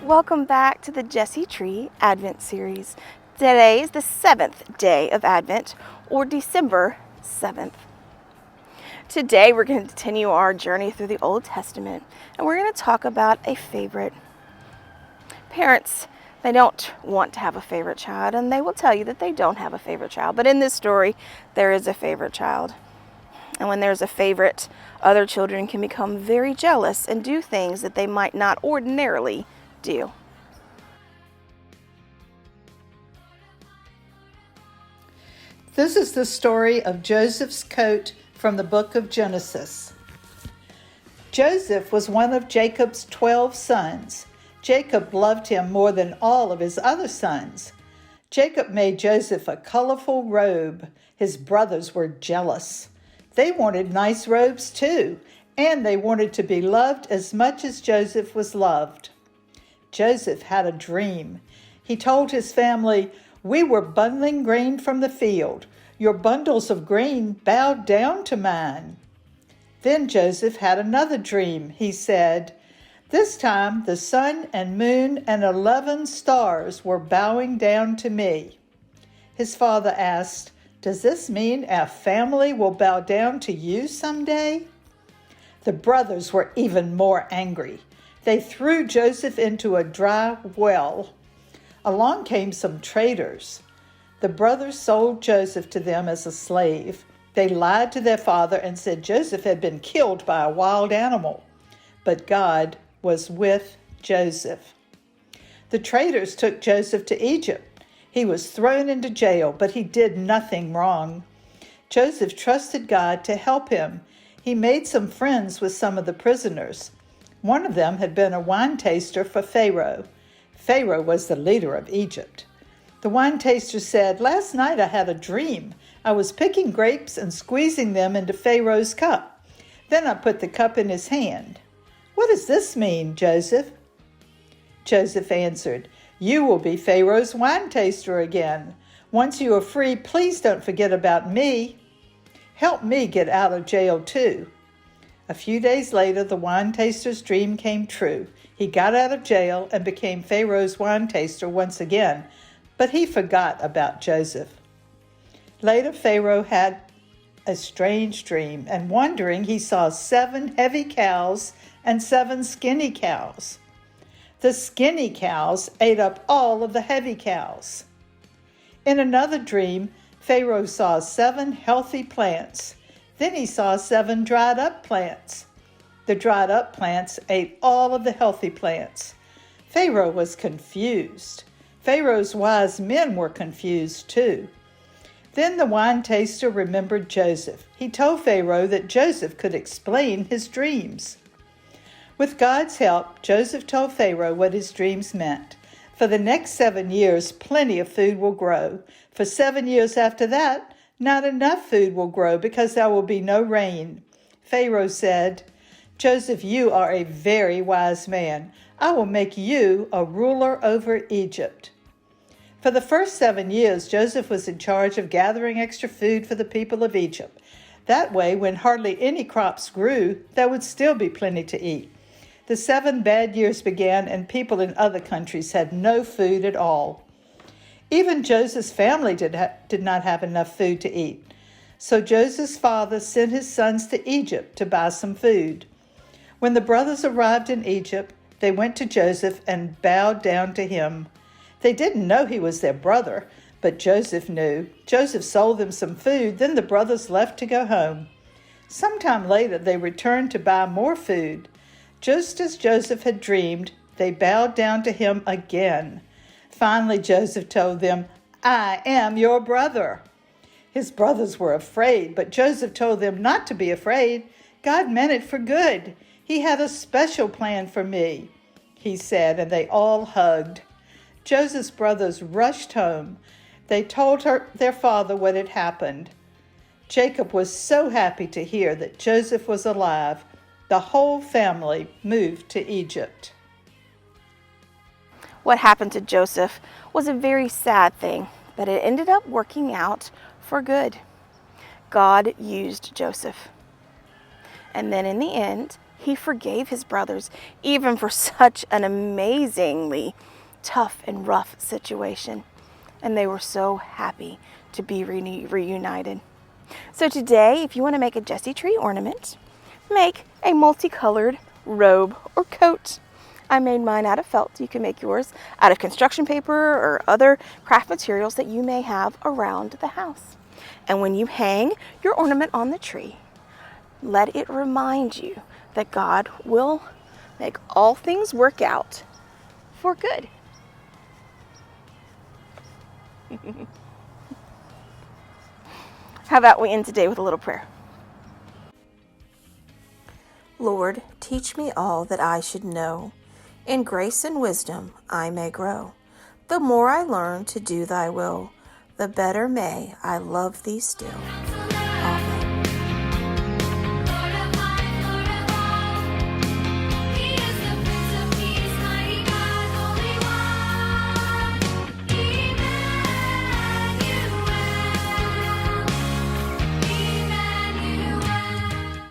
Welcome back to the Jesse Tree Advent series. Today is the 7th day of Advent, or December 7th. Today we're going to continue our journey through the Old Testament, and we're going to talk about a favorite. Parents, they don't want to have a favorite child, and they will tell you that they don't have a favorite child. But in this story, there is a favorite child. And when there's a favorite, other children can become very jealous and do things that they might not ordinarily do. This is the story of Joseph's coat from the book of Genesis. Joseph was one of Jacob's 12 sons. Jacob loved him more than all of his other sons. Jacob made Joseph a colorful robe. His brothers were jealous. They wanted nice robes too, and they wanted to be loved as much as Joseph was loved. Joseph had a dream. He told his family, "We were bundling grain from the field. Your bundles of grain bowed down to mine." Then Joseph had another dream. He said, "This time the sun and moon and 11 stars were bowing down to me." His father asked, "Does this mean our family will bow down to you someday?" The brothers were even more angry. They threw Joseph into a dry well. Along came some traders. The brothers sold Joseph to them as a slave. They lied to their father and said Joseph had been killed by a wild animal. But God was with Joseph. The traders took Joseph to Egypt. He was thrown into jail, but he did nothing wrong. Joseph trusted God to help him. He made some friends with some of the prisoners. One of them had been a wine taster for Pharaoh. Pharaoh was the leader of Egypt. The wine taster said, "Last night I had a dream. I was picking grapes and squeezing them into Pharaoh's cup. Then I put the cup in his hand. What does this mean, Joseph?" Joseph answered, "You will be Pharaoh's wine taster again. Once you are free, please don't forget about me. Help me get out of jail too." A few days later, the wine taster's dream came true. He got out of jail and became Pharaoh's wine taster once again, but he forgot about Joseph. Later, Pharaoh had a strange dream, and wondering, he saw 7 heavy cows and 7 skinny cows. The skinny cows ate up all of the heavy cows. In another dream, Pharaoh saw 7 healthy plants. Then he saw 7 dried up plants. The dried up plants ate all of the healthy plants. Pharaoh was confused. Pharaoh's wise men were confused too. Then the wine taster remembered Joseph. He told Pharaoh that Joseph could explain his dreams. With God's help, Joseph told Pharaoh what his dreams meant. For the next 7 years, plenty of food will grow. For 7 years after that, not enough food will grow because there will be no rain. Pharaoh said, "Joseph, you are a very wise man. I will make you a ruler over Egypt." For the first 7 years, Joseph was in charge of gathering extra food for the people of Egypt. That way, when hardly any crops grew, there would still be plenty to eat. The 7 bad years began, and people in other countries had no food at all. Even Joseph's family did not have enough food to eat. So Joseph's father sent his sons to Egypt to buy some food. When the brothers arrived in Egypt, they went to Joseph and bowed down to him. They didn't know he was their brother, but Joseph knew. Joseph sold them some food, then the brothers left to go home. Sometime later, they returned to buy more food. Just as Joseph had dreamed, they bowed down to him again. Finally, Joseph told them, "I am your brother." His brothers were afraid, but Joseph told them not to be afraid. God meant it for good. He had a special plan for me, he said, and they all hugged. Joseph's brothers rushed home. They told their father what had happened. Jacob was so happy to hear that Joseph was alive. The whole family moved to Egypt. What happened to Joseph was a very sad thing, but it ended up working out for good. God used Joseph. And then in the end, He forgave his brothers, even for such an amazingly tough and rough situation. And they were so happy to be reunited. So today, if you want to make a Jesse tree ornament, make a multicolored robe or coat. I made mine out of felt. You can make yours out of construction paper or other craft materials that you may have around the house. And when you hang your ornament on the tree, let it remind you that God will make all things work out for good. How about we end today with a little prayer? Lord, teach me all that I should know. In grace and wisdom I may grow. The more I learn to do thy will, the better may I love thee still.